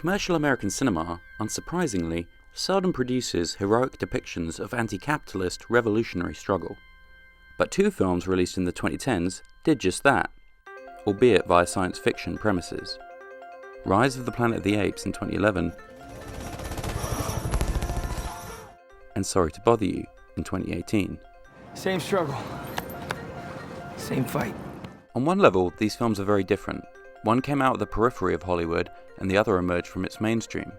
Commercial American cinema, unsurprisingly, seldom produces heroic depictions of anti-capitalist revolutionary struggle. But two films released in the 2010s did just that, albeit via science fiction premises. Rise of the Planet of the Apes in 2011, and Sorry to Bother You in 2018. Same struggle. Same fight. On one level, these films are very different. One came out of the periphery of Hollywood, and the other emerged from its mainstream.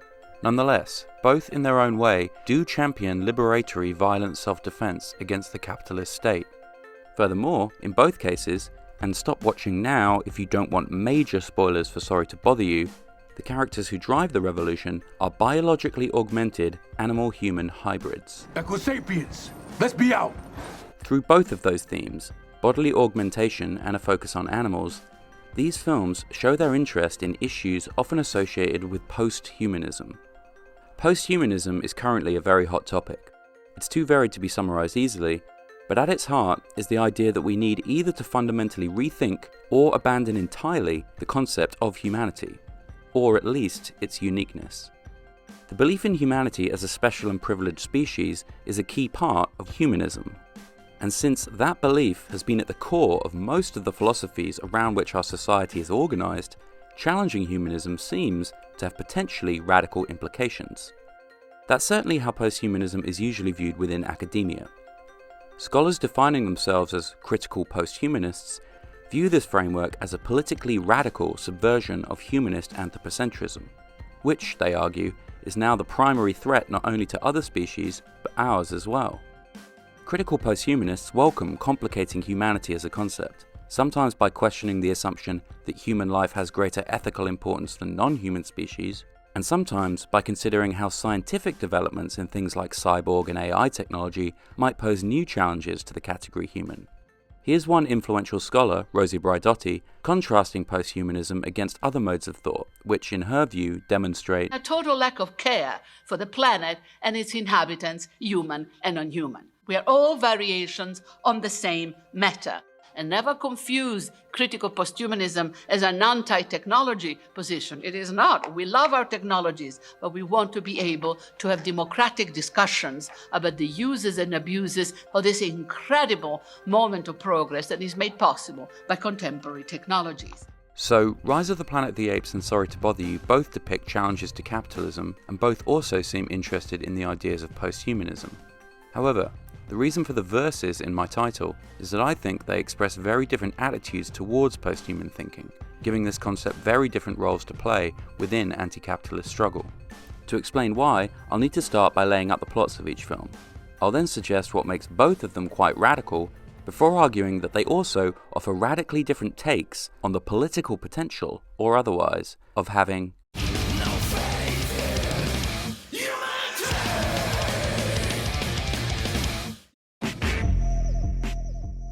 Nonetheless, both in their own way do champion liberatory violent self-defense against the capitalist state. Furthermore, in both cases, and stop watching now if you don't want major spoilers for Sorry to Bother You, the characters who drive the revolution are biologically augmented animal-human hybrids. Equisapiens, let's be out! Through both of those themes, bodily augmentation and a focus on animals, these films show their interest in issues often associated with post-humanism. Post-humanism is currently a very hot topic. It's too varied to be summarized easily, but at its heart is the idea that we need either to fundamentally rethink or abandon entirely the concept of humanity, or at least its uniqueness. The belief in humanity as a special and privileged species is a key part of humanism. And since that belief has been at the core of most of the philosophies around which our society is organized, challenging humanism seems to have potentially radical implications. That's certainly how posthumanism is usually viewed within academia. Scholars defining themselves as critical posthumanists view this framework as a politically radical subversion of humanist anthropocentrism, which, they argue, is now the primary threat not only to other species, but ours as well. Critical posthumanists welcome complicating humanity as a concept, sometimes by questioning the assumption that human life has greater ethical importance than non-human species, and sometimes by considering how scientific developments in things like cyborg and AI technology might pose new challenges to the category human. Here's one influential scholar, Rosie Braidotti, contrasting posthumanism against other modes of thought, which in her view demonstrate a total lack of care for the planet and its inhabitants, human and non-human. We are all variations on the same matter. And never confuse critical posthumanism as an anti-technology position. It is not. We love our technologies, but we want to be able to have democratic discussions about the uses and abuses of this incredible moment of progress that is made possible by contemporary technologies. So, Rise of the Planet of the Apes and Sorry to Bother You both depict challenges to capitalism, and both also seem interested in the ideas of posthumanism. However, the reason for the verses in my title is that I think they express very different attitudes towards posthuman thinking, giving this concept very different roles to play within anti-capitalist struggle. To explain why, I'll need to start by laying out the plots of each film. I'll then suggest what makes both of them quite radical, before arguing that they also offer radically different takes on the political potential, or otherwise, of having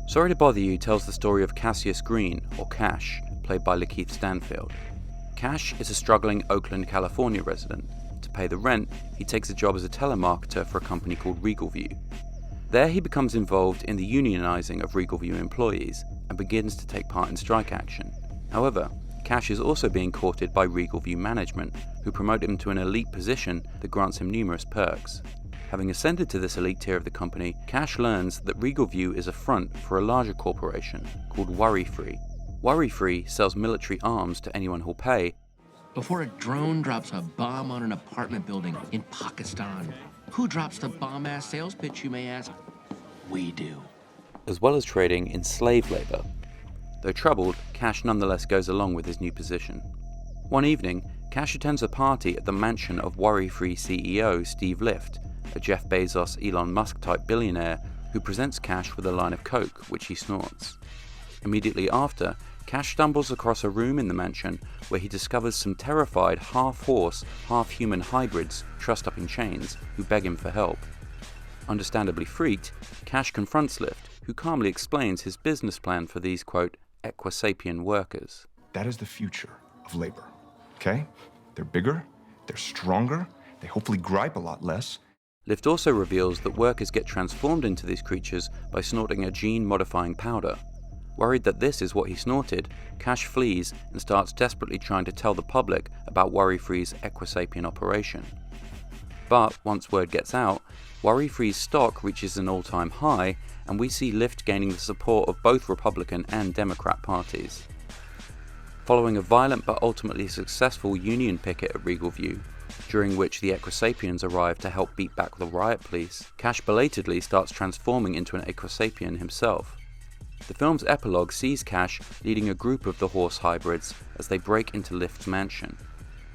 Sorry to Bother You tells the story of Cassius Green, or Cash, played by Lakeith Stanfield. Cash is a struggling Oakland, California resident. To pay the rent, he takes a job as a telemarketer for a company called Regalview. There he becomes involved in the unionizing of Regalview employees and begins to take part in strike action. However, Cash is also being courted by Regalview management, who promote him to an elite position that grants him numerous perks. Having ascended to this elite tier of the company, Cash learns that Regalview is a front for a larger corporation called Worry-Free. Worry-Free sells military arms to anyone who'll pay. Before a drone drops a bomb on an apartment building in Pakistan, who drops the bomb-ass sales pitch, you may ask? We do. As well as trading in slave labor. Though troubled, Cash nonetheless goes along with his new position. One evening, Cash attends a party at the mansion of Worry-Free CEO Steve Lift, a Jeff Bezos, Elon Musk type billionaire who presents Cash with a line of coke, which he snorts. Immediately after, Cash stumbles across a room in the mansion where he discovers some terrified half-horse, half-human hybrids trussed up in chains who beg him for help. Understandably freaked, Cash confronts Lift, who calmly explains his business plan for these, quote, equisapien workers. That is the future of labor, okay? They're bigger, they're stronger, they hopefully gripe a lot less. Lift also reveals that workers get transformed into these creatures by snorting a gene-modifying powder. Worried that this is what he snorted, Cash flees and starts desperately trying to tell the public about Worry-Free's Equisapien operation. But once word gets out, Worry-Free's stock reaches an all-time high, and we see Lyft gaining the support of both Republican and Democrat parties. Following a violent but ultimately successful union picket at Regal View, during which the Equisapiens arrive to help beat back the riot police, Cash belatedly starts transforming into an Equisapien himself. The film's epilogue sees Cash leading a group of the horse hybrids as they break into Lyft's mansion,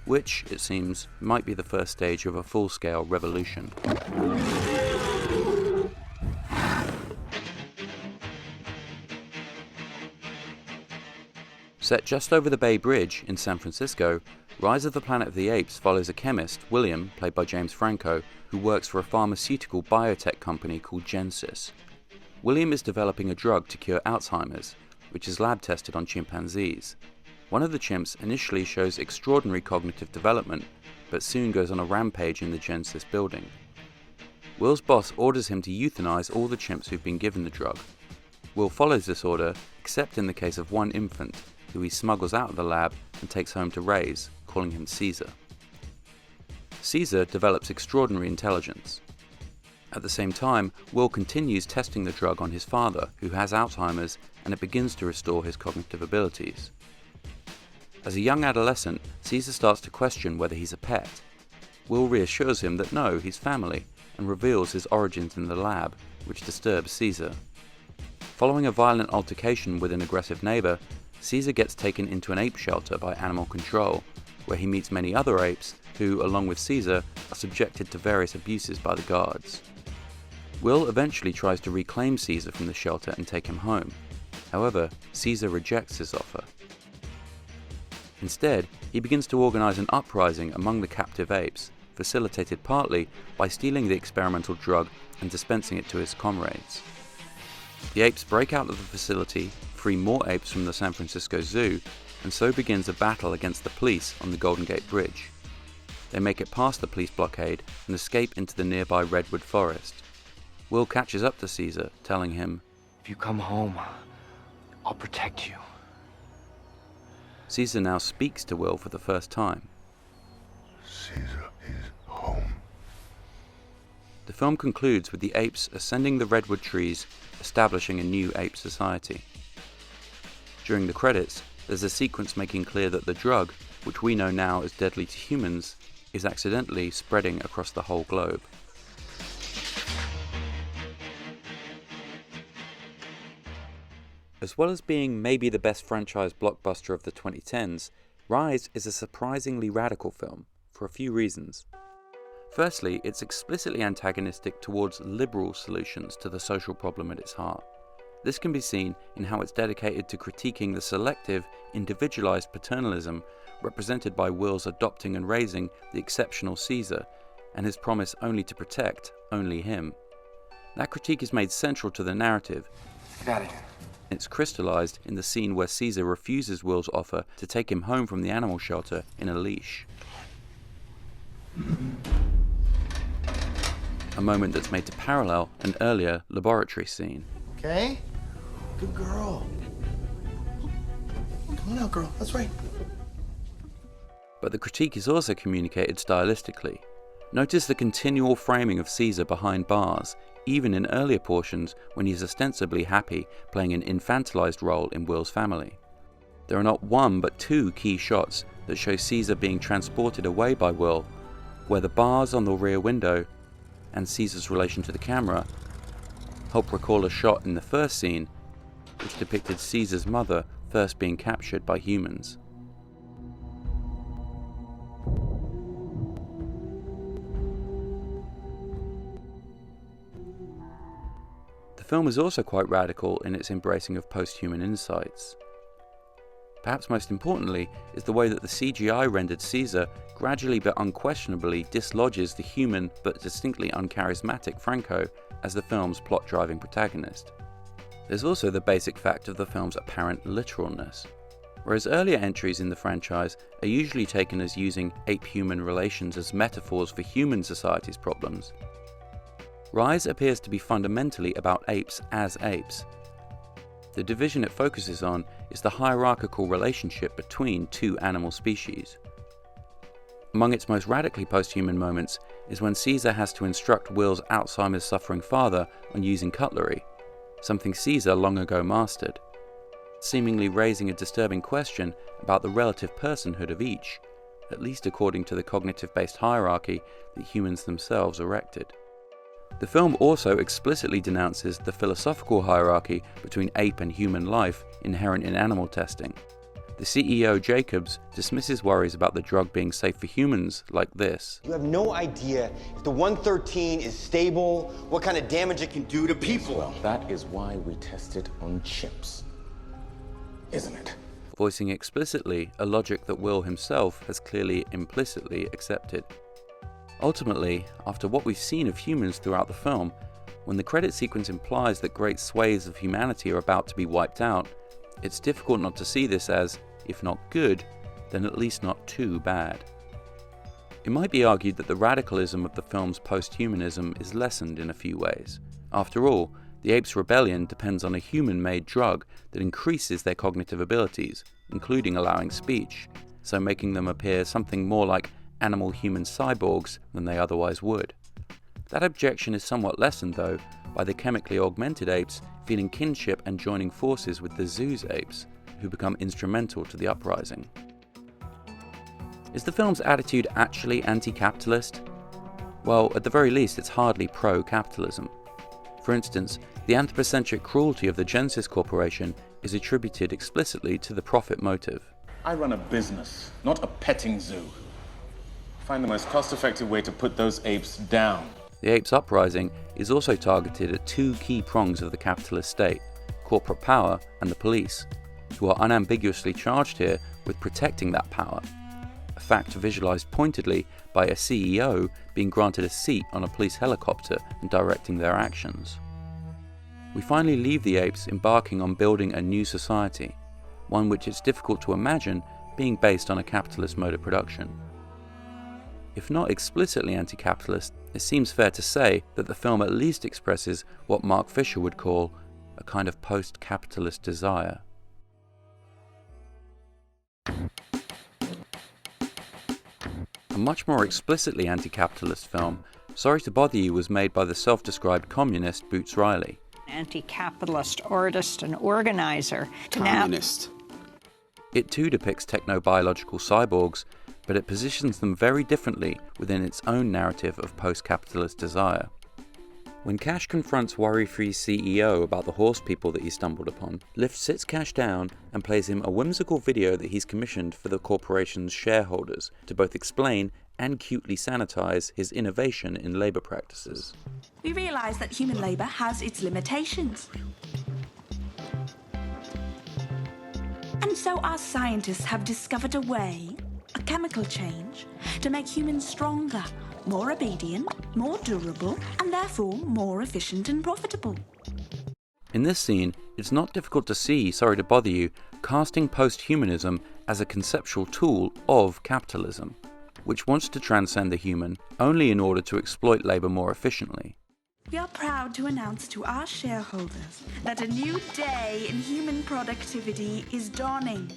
which, it seems, might be the first stage of a full-scale revolution. Set just over the Bay Bridge in San Francisco, Rise of the Planet of the Apes follows a chemist, William, played by James Franco, who works for a pharmaceutical biotech company called Genesis. William is developing a drug to cure Alzheimer's, which is lab tested on chimpanzees. One of the chimps initially shows extraordinary cognitive development, but soon goes on a rampage in the Genesis building. Will's boss orders him to euthanize all the chimps who've been given the drug. Will follows this order, except in the case of one infant, who he smuggles out of the lab and takes home to raise, calling him Caesar. Caesar develops extraordinary intelligence. At the same time, Will continues testing the drug on his father, who has Alzheimer's, and it begins to restore his cognitive abilities. As a young adolescent, Caesar starts to question whether he's a pet. Will reassures him that no, he's family, and reveals his origins in the lab, which disturbs Caesar. Following a violent altercation with an aggressive neighbor, Caesar gets taken into an ape shelter by animal control, where he meets many other apes who, along with Caesar, are subjected to various abuses by the guards. Will eventually tries to reclaim Caesar from the shelter and take him home. However, Caesar rejects his offer. Instead, he begins to organize an uprising among the captive apes, facilitated partly by stealing the experimental drug and dispensing it to his comrades. The apes break out of the facility, free more apes from the San Francisco Zoo, and so begins a battle against the police on the Golden Gate Bridge. They make it past the police blockade and escape into the nearby redwood forest. Will catches up to Caesar, telling him, If you come home, I'll protect you. Caesar now speaks to Will for the first time. Caesar is home. The film concludes with the apes ascending the redwood trees, establishing a new ape society. During the credits, there's a sequence making clear that the drug, which we know now is deadly to humans, is accidentally spreading across the whole globe. As well as being maybe the best franchise blockbuster of the 2010s, Rise is a surprisingly radical film, for a few reasons. Firstly, it's explicitly antagonistic towards liberal solutions to the social problem at its heart. This can be seen in how it's dedicated to critiquing the selective, individualized paternalism represented by Will's adopting and raising the exceptional Caesar, and his promise only to protect only him. That critique is made central to the narrative. Get out of here. It's crystallized in the scene where Caesar refuses Will's offer to take him home from the animal shelter in a leash. A moment that's made to parallel an earlier laboratory scene. Okay? Good girl. Come on out, girl. That's right. But the critique is also communicated stylistically. Notice the continual framing of Caesar behind bars, even in earlier portions when he's ostensibly happy playing an infantilized role in Will's family. There are not one but two key shots that show Caesar being transported away by Will, where the bars on the rear window and Caesar's relation to the camera help recall a shot in the first scene which depicted Caesar's mother first being captured by humans. The film is also quite radical in its embracing of post-human insights. Perhaps most importantly is the way that the CGI rendered Caesar gradually but unquestionably dislodges the human but distinctly uncharismatic Franco as the film's plot-driving protagonist. There's also the basic fact of the film's apparent literalness. Whereas earlier entries in the franchise are usually taken as using ape-human relations as metaphors for human society's problems, Rise appears to be fundamentally about apes as apes. The division it focuses on is the hierarchical relationship between two animal species. Among its most radically posthuman moments is when Caesar has to instruct Will's Alzheimer's suffering father on using cutlery, something Caesar long ago mastered, seemingly raising a disturbing question about the relative personhood of each, at least according to the cognitive-based hierarchy that humans themselves erected. The film also explicitly denounces the philosophical hierarchy between ape and human life inherent in animal testing. The CEO, Jacobs, dismisses worries about the drug being safe for humans like this. You have no idea if the 113 is stable, what kind of damage it can do to people. Well, that is why we test it on chimps, isn't it? Voicing explicitly a logic that Will himself has clearly implicitly accepted. Ultimately, after what we've seen of humans throughout the film, when the credit sequence implies that great swathes of humanity are about to be wiped out, it's difficult not to see this as, if not good, then at least not too bad. It might be argued that the radicalism of the film's post-humanism is lessened in a few ways. After all, the Apes' rebellion depends on a human-made drug that increases their cognitive abilities, including allowing speech, so making them appear something more like animal-human cyborgs than they otherwise would. That objection is somewhat lessened, though, by the chemically augmented apes feeling kinship and joining forces with the zoo's apes, who become instrumental to the uprising. Is the film's attitude actually anti-capitalist? Well, at the very least, it's hardly pro-capitalism. For instance, the anthropocentric cruelty of the Genesis Corporation is attributed explicitly to the profit motive. I run a business, not a petting zoo. Find the most cost-effective way to put those apes down. The Apes' uprising is also targeted at two key prongs of the capitalist state, corporate power and the police, who are unambiguously charged here with protecting that power, a fact visualized pointedly by a CEO being granted a seat on a police helicopter and directing their actions. We finally leave the apes embarking on building a new society, one which it's difficult to imagine being based on a capitalist mode of production. If not explicitly anti-capitalist, it seems fair to say that the film at least expresses what Mark Fisher would call a kind of post-capitalist desire. A much more explicitly anti-capitalist film, Sorry to Bother You, was made by the self-described communist Boots Riley. Anti-capitalist artist and organizer. Communist. It too depicts techno-biological cyborgs, but it positions them very differently within its own narrative of post-capitalist desire. When Cash confronts Worry-Free's CEO about the horse people that he stumbled upon, Lift sits Cash down and plays him a whimsical video that he's commissioned for the corporation's shareholders to both explain and cutely sanitize his innovation in labor practices. We realize that human labor has its limitations. And so our scientists have discovered a way, a chemical change, to make humans stronger, more obedient, more durable, and therefore more efficient and profitable. In this scene, it's not difficult to see Sorry to Bother You casting post-humanism as a conceptual tool of capitalism, which wants to transcend the human only in order to exploit labor more efficiently. We are proud to announce to our shareholders that a new day in human productivity is dawning.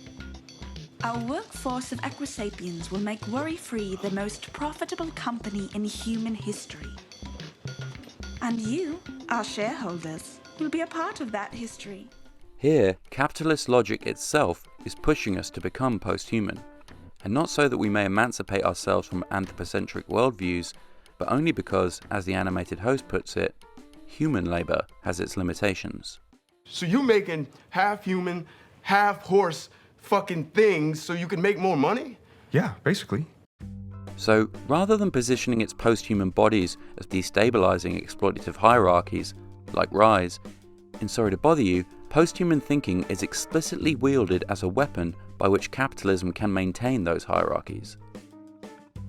Our workforce of Equisapiens will make Worry-Free the most profitable company in human history. And you, our shareholders, will be a part of that history. Here, capitalist logic itself is pushing us to become post-human, and not so that we may emancipate ourselves from anthropocentric worldviews, but only because, as the animated host puts it, human labor has its limitations. So you're making half human, half horse fucking things so you can make more money? Yeah, basically. So, rather than positioning its post-human bodies as destabilizing exploitative hierarchies, like Rise, in Sorry to Bother You, post-human thinking is explicitly wielded as a weapon by which capitalism can maintain those hierarchies.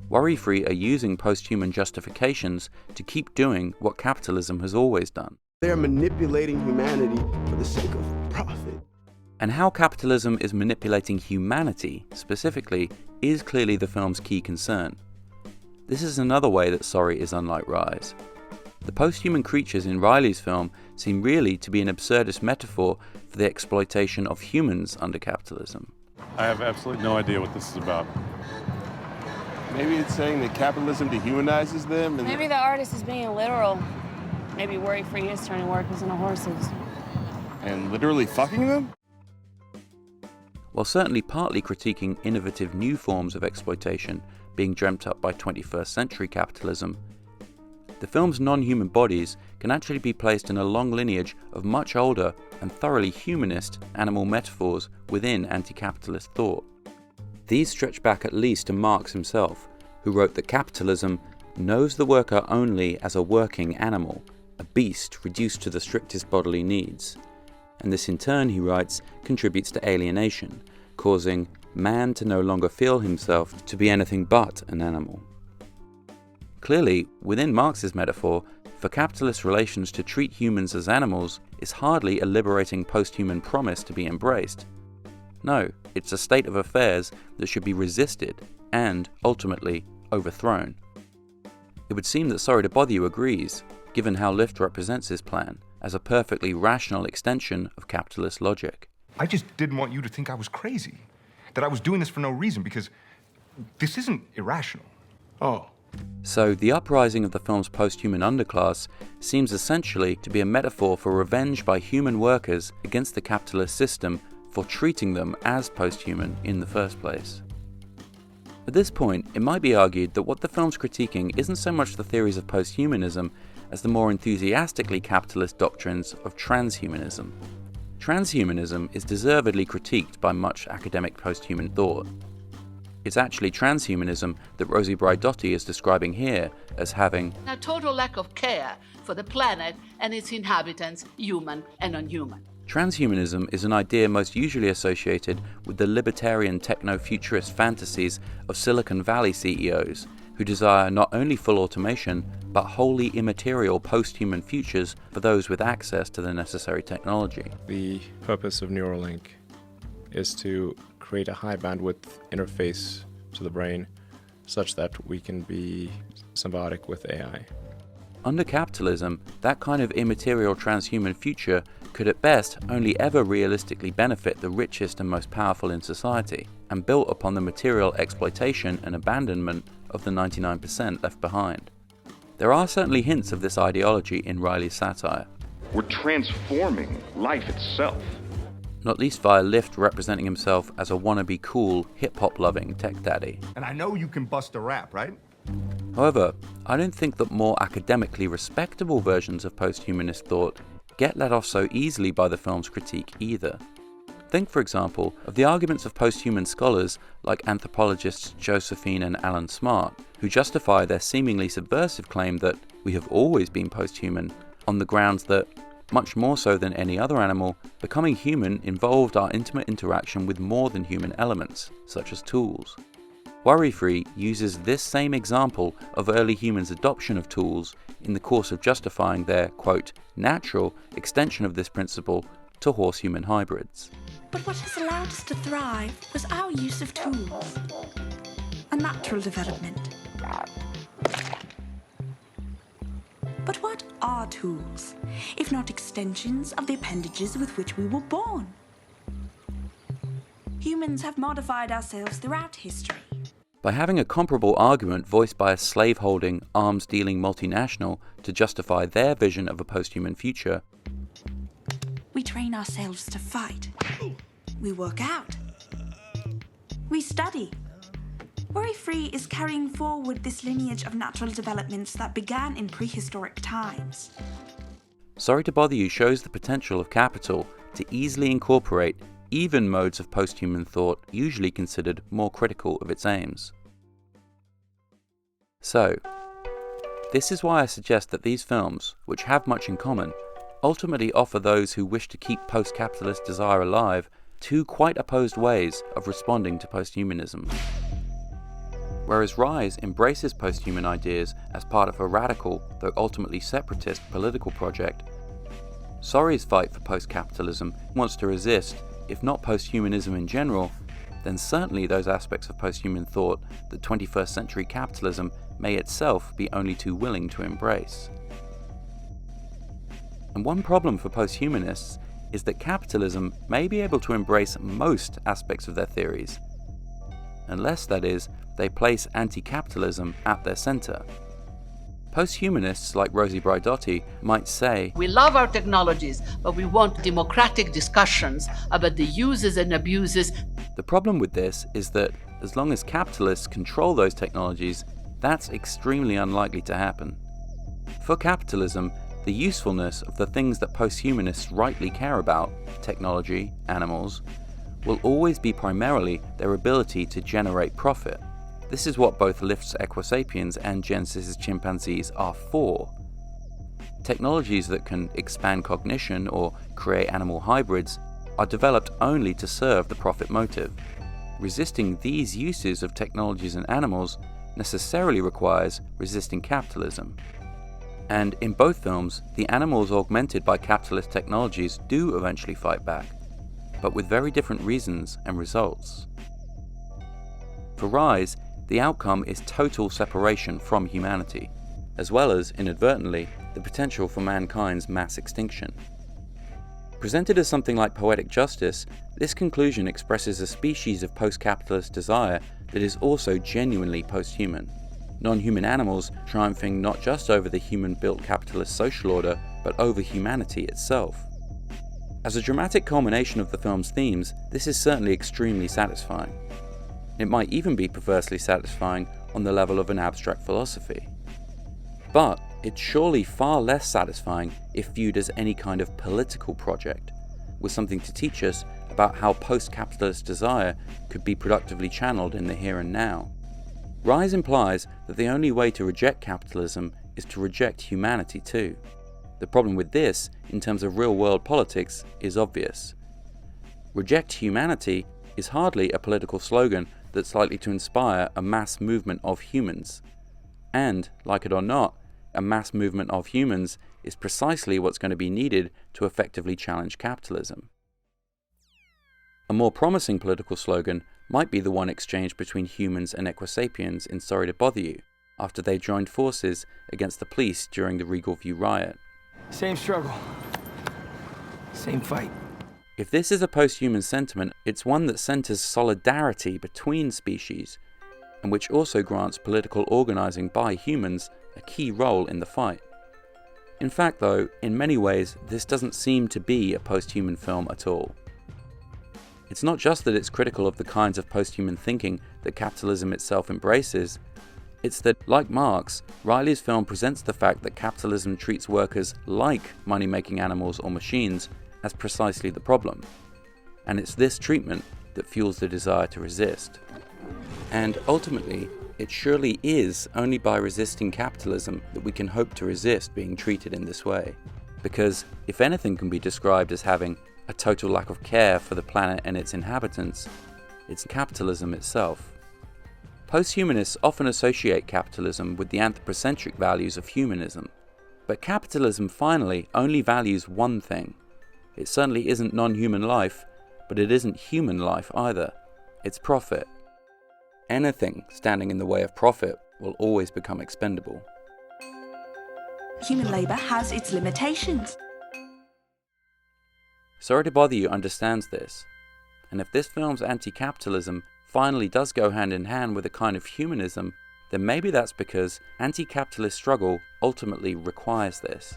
Worry-Free are using post-human justifications to keep doing what capitalism has always done. They're manipulating humanity for the sake of profit. And how capitalism is manipulating humanity, specifically, is clearly the film's key concern. This is another way that Sorry is unlike Rise. The posthuman creatures in Riley's film seem really to be an absurdist metaphor for the exploitation of humans under capitalism. I have absolutely no idea what this is about. Maybe it's saying that capitalism dehumanizes them? And maybe the artist is being literal. Maybe worry-free is turning workers into horses. And literally fucking them? While certainly partly critiquing innovative new forms of exploitation being dreamt up by 21st century capitalism, the film's non-human bodies can actually be placed in a long lineage of much older and thoroughly humanist animal metaphors within anti-capitalist thought. These stretch back at least to Marx himself, who wrote that capitalism knows the worker only as a working animal, a beast reduced to the strictest bodily needs. And this in turn, he writes, contributes to alienation, causing man to no longer feel himself to be anything but an animal. Clearly, within Marx's metaphor, for capitalist relations to treat humans as animals is hardly a liberating post-human promise to be embraced. No, it's a state of affairs that should be resisted and, ultimately, overthrown. It would seem that Sorry to Bother You agrees, given how Lift represents his plan as a perfectly rational extension of capitalist logic. I just didn't want you to think I was crazy, that I was doing this for no reason, because this isn't irrational. Oh. So the uprising of the film's post-human underclass seems essentially to be a metaphor for revenge by human workers against the capitalist system for treating them as post-human in the first place. At this point, it might be argued that what the film's critiquing isn't so much the theories of posthumanism as the more enthusiastically capitalist doctrines of transhumanism. Transhumanism is deservedly critiqued by much academic posthuman thought. It's actually transhumanism that Rosie Braidotti is describing here as having a total lack of care for the planet and its inhabitants, human and non-human. Transhumanism is an idea most usually associated with the libertarian techno-futurist fantasies of Silicon Valley CEOs, who desire not only full automation, but wholly immaterial post-human futures for those with access to the necessary technology. The purpose of Neuralink is to create a high bandwidth interface to the brain such that we can be symbiotic with AI. Under capitalism, that kind of immaterial transhuman future could at best only ever realistically benefit the richest and most powerful in society, and built upon the material exploitation and abandonment of the 99% left behind. There are certainly hints of this ideology in Riley's satire. We're transforming life itself. Not least via Lift representing himself as a wannabe cool, hip-hop loving tech daddy. And I know you can bust a rap, right? However, I don't think that more academically respectable versions of post-humanist thought get let off so easily by the film's critique either. Think, for example, of the arguments of post-human scholars like anthropologists Josephine and Alan Smart, who justify their seemingly subversive claim that we have always been post-human on the grounds that, much more so than any other animal, becoming human involved our intimate interaction with more than human elements, such as tools. Worry-Free uses this same example of early humans' adoption of tools in the course of justifying their, quote, natural extension of this principle to horse-human hybrids. But what has allowed us to thrive was our use of tools. A natural development. But what are tools, if not extensions of the appendages with which we were born? Humans have modified ourselves throughout history. By having a comparable argument voiced by a slave-holding, arms-dealing multinational to justify their vision of a post-human future, we train ourselves to fight. We work out. We study. Worry-Free is carrying forward this lineage of natural developments that began in prehistoric times. Sorry to Bother You shows the potential of capital to easily incorporate even modes of post-human thought usually considered more critical of its aims. So, this is why I suggest that these films, which have much in common, ultimately offer those who wish to keep post-capitalist desire alive two quite opposed ways of responding to posthumanism. Whereas Rise embraces posthuman ideas as part of a radical, though ultimately separatist, political project, Sorry's fight for post-capitalism wants to resist, if not posthumanism in general, then certainly those aspects of posthuman thought that 21st century capitalism may itself be only too willing to embrace. And one problem for posthumanists is that capitalism may be able to embrace most aspects of their theories, unless, that is, they place anti-capitalism at their center. Posthumanists like Rosie Braidotti might say, "We love our technologies, but we want democratic discussions about the uses and abuses." The problem with this is that as long as capitalists control those technologies, that's extremely unlikely to happen. For capitalism, the usefulness of the things that posthumanists rightly care about, technology, animals, will always be primarily their ability to generate profit. This is what both Lift's Equisapiens and Genesis's chimpanzees are for. Technologies that can expand cognition or create animal hybrids are developed only to serve the profit motive. Resisting these uses of technologies and animals necessarily requires resisting capitalism. And in both films, the animals augmented by capitalist technologies do eventually fight back, but with very different reasons and results. For Rise, the outcome is total separation from humanity, as well as, inadvertently, the potential for mankind's mass extinction. Presented as something like poetic justice, this conclusion expresses a species of post-capitalist desire that is also genuinely post-human. Non-human animals triumphing not just over the human-built capitalist social order, but over humanity itself. As a dramatic culmination of the film's themes, this is certainly extremely satisfying. It might even be perversely satisfying on the level of an abstract philosophy. But it's surely far less satisfying if viewed as any kind of political project, with something to teach us about how post-capitalist desire could be productively channeled in the here and now. Rise implies that the only way to reject capitalism is to reject humanity too. The problem with this, in terms of real-world politics, is obvious. Reject humanity is hardly a political slogan that's likely to inspire a mass movement of humans. And, like it or not, a mass movement of humans is precisely what's going to be needed to effectively challenge capitalism. A more promising political slogan might be the one exchanged between humans and Equisapiens in Sorry to Bother You, after they joined forces against the police during the Regal View riot. Same struggle. Same fight. If this is a post-human sentiment, it's one that centers solidarity between species, and which also grants political organizing by humans a key role in the fight. In fact, though, in many ways, this doesn't seem to be a post-human film at all. It's not just that it's critical of the kinds of post-human thinking that capitalism itself embraces, it's that, like Marx, Riley's film presents the fact that capitalism treats workers like money-making animals or machines as precisely the problem. And it's this treatment that fuels the desire to resist. And ultimately, it surely is only by resisting capitalism that we can hope to resist being treated in this way. Because if anything can be described as having a total lack of care for the planet and its inhabitants, it's capitalism itself. Posthumanists often associate capitalism with the anthropocentric values of humanism. But capitalism finally only values one thing. It certainly isn't non-human life, but it isn't human life either. It's profit. Anything standing in the way of profit will always become expendable. Human labour has its limitations. Sorry to Bother You understands this, and if this film's anti-capitalism finally does go hand in hand with a kind of humanism, then maybe that's because anti-capitalist struggle ultimately requires this.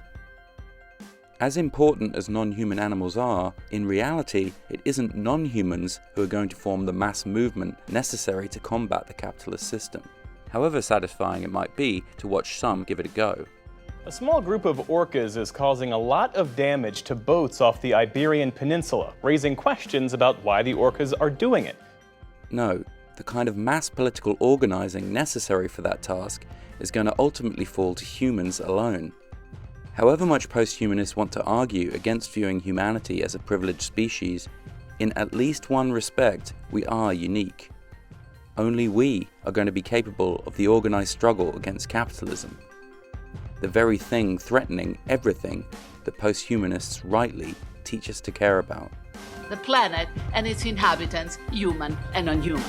As important as non-human animals are, in reality, it isn't non-humans who are going to form the mass movement necessary to combat the capitalist system, however satisfying it might be to watch some give it a go. A small group of orcas is causing a lot of damage to boats off the Iberian Peninsula, raising questions about why the orcas are doing it. No, the kind of mass political organizing necessary for that task is going to ultimately fall to humans alone. However much posthumanists want to argue against viewing humanity as a privileged species, in at least one respect, we are unique. Only we are going to be capable of the organized struggle against capitalism, the very thing threatening everything that posthumanists rightly teach us to care about. The planet and its inhabitants, human and non-human.